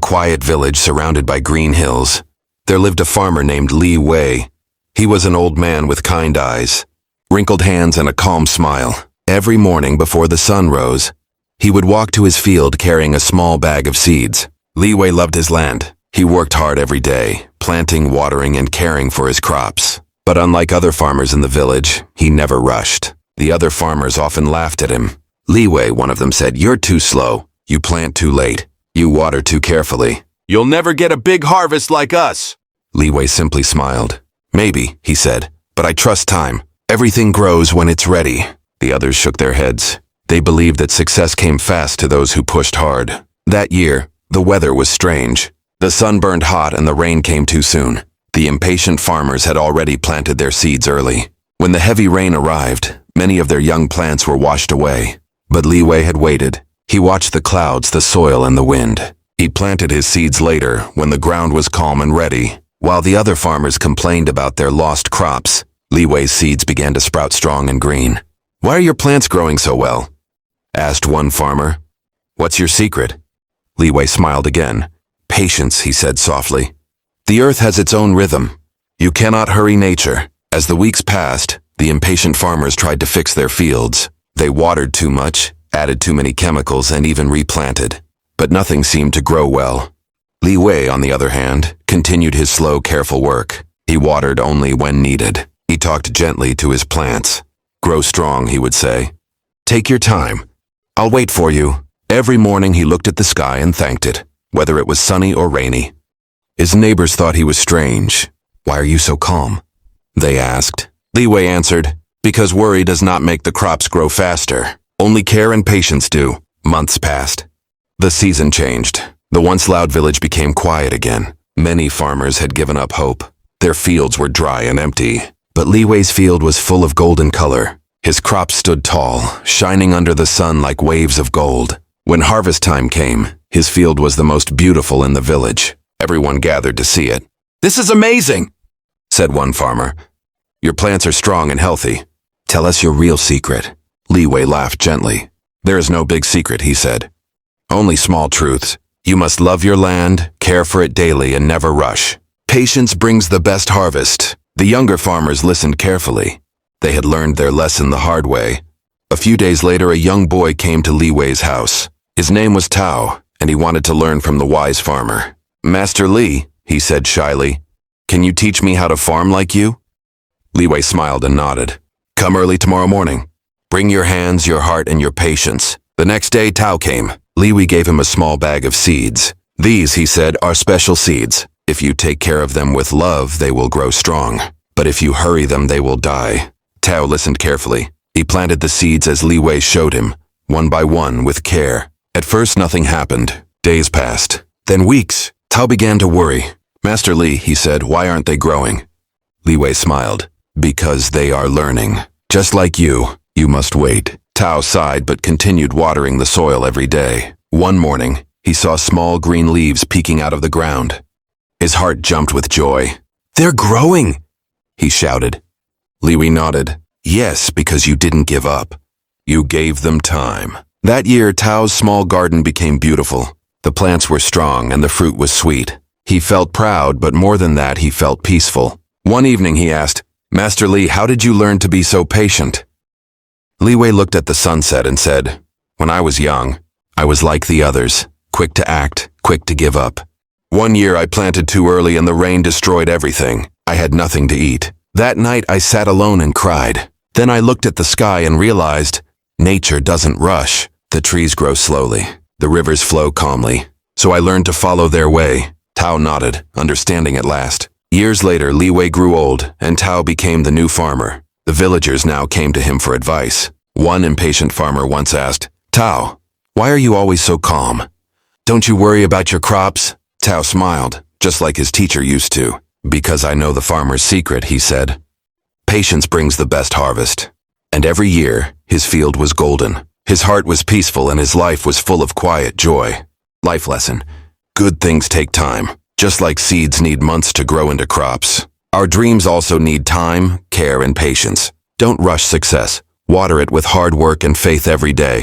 quiet village surrounded by green hills, there lived a farmer named Li Wei. He was an old man with kind eyes, wrinkled hands, and a calm smile. Every morning before the sun rose, he would walk to his field carrying a small bag of seeds. Li Wei loved his land. He worked hard every day, planting, watering, and caring for his crops. But unlike other farmers in the village, he never rushed. The other farmers often laughed at him. Li Wei, one of them, said, "You're too slow. You plant too late. You water too carefully. You'll never get a big harvest like us." Li Wei simply smiled. "Maybe," he said, "but I trust time. Everything grows when it's ready." The others shook their heads. They believed that success came fast to those who pushed hard. That year, the weather was strange. The sun burned hot and the rain came too soon. The impatient farmers had already planted their seeds early. When the heavy rain arrived, many of their young plants were washed away. But Li Wei had waited. He watched the clouds, the soil, and the wind. He planted his seeds later, when the ground was calm and ready. While the other farmers complained about their lost crops, Li Wei's seeds began to sprout strong and green. "Why are your plants growing so well?" asked one farmer. "What's your secret?" Li Wei smiled again. "Patience," he said softly. "The earth has its own rhythm. You cannot hurry nature." As the weeks passed, the impatient farmers tried to fix their fields. They watered too much, added too many chemicals, and even replanted. But nothing seemed to grow well. Li Wei, on the other hand, continued his slow, careful work. He watered only when needed. He talked gently to his plants. "Grow strong," he would say. "Take your time. I'll wait for you." Every morning he looked at the sky and thanked it, whether it was sunny or rainy. His neighbors thought he was strange. "Why are you so calm?" they asked. Li Wei answered, "Because worry does not make the crops grow faster. Only care and patience do." Months passed. The season changed. The once loud village became quiet again. Many farmers had given up hope. Their fields were dry and empty. But Li Wei's field was full of golden color. His crops stood tall, shining under the sun like waves of gold. When harvest time came, his field was the most beautiful in the village. Everyone gathered to see it. "This is amazing," said one farmer. "Your plants are strong and healthy. Tell us your real secret." Li Wei laughed gently. "There is no big secret," he said. "Only small truths. You must love your land, care for it daily, and never rush. Patience brings the best harvest." The younger farmers listened carefully. They had learned their lesson the hard way. A few days later, a young boy came to Li Wei's house. His name was Tao, and he wanted to learn from the wise farmer. "Master Li," he said shyly, "can you teach me how to farm like you?" Li Wei smiled and nodded. "Come early tomorrow morning. Bring your hands, your heart, and your patience." The next day, Tao came. Li Wei gave him a small bag of seeds. "These," he said, "are special seeds. If you take care of them with love, they will grow strong. But if you hurry them, they will die." Tao listened carefully. He planted the seeds as Li Wei showed him, one by one, with care. At first, nothing happened. Days passed. Then weeks. Tao began to worry. "Master Li," he said, "why aren't they growing?" Li Wei smiled. "Because they are learning. Just like you must wait." Tao sighed but continued watering the soil every day. One morning, he saw small green leaves peeking out of the ground. His heart jumped with joy. "They're growing!" he shouted. Li Wei nodded. "Yes, because you didn't give up. You gave them time." That year, Tao's small garden became beautiful. The plants were strong and the fruit was sweet. He felt proud, but more than that, he felt peaceful. One evening he asked, "Master Li, how did you learn to be so patient?" Li Wei looked at the sunset and said, "When I was young, I was like the others, quick to act, quick to give up. One year I planted too early and the rain destroyed everything. I had nothing to eat. That night I sat alone and cried. Then I looked at the sky and realized, nature doesn't rush. The trees grow slowly. The rivers flow calmly. So I learned to follow their way." Tao nodded, understanding at last. Years later, Li Wei grew old, and Tao became the new farmer. The villagers now came to him for advice. One impatient farmer once asked, "Tao, why are you always so calm? Don't you worry about your crops?" Tao smiled, just like his teacher used to. "Because I know the farmer's secret," he said. "Patience brings the best harvest." And every year, his field was golden. His heart was peaceful and his life was full of quiet joy. Life lesson. Good things take time. Just like seeds need months to grow into crops. Our dreams also need time, care, and patience. Don't rush success. Water it with hard work and faith every day.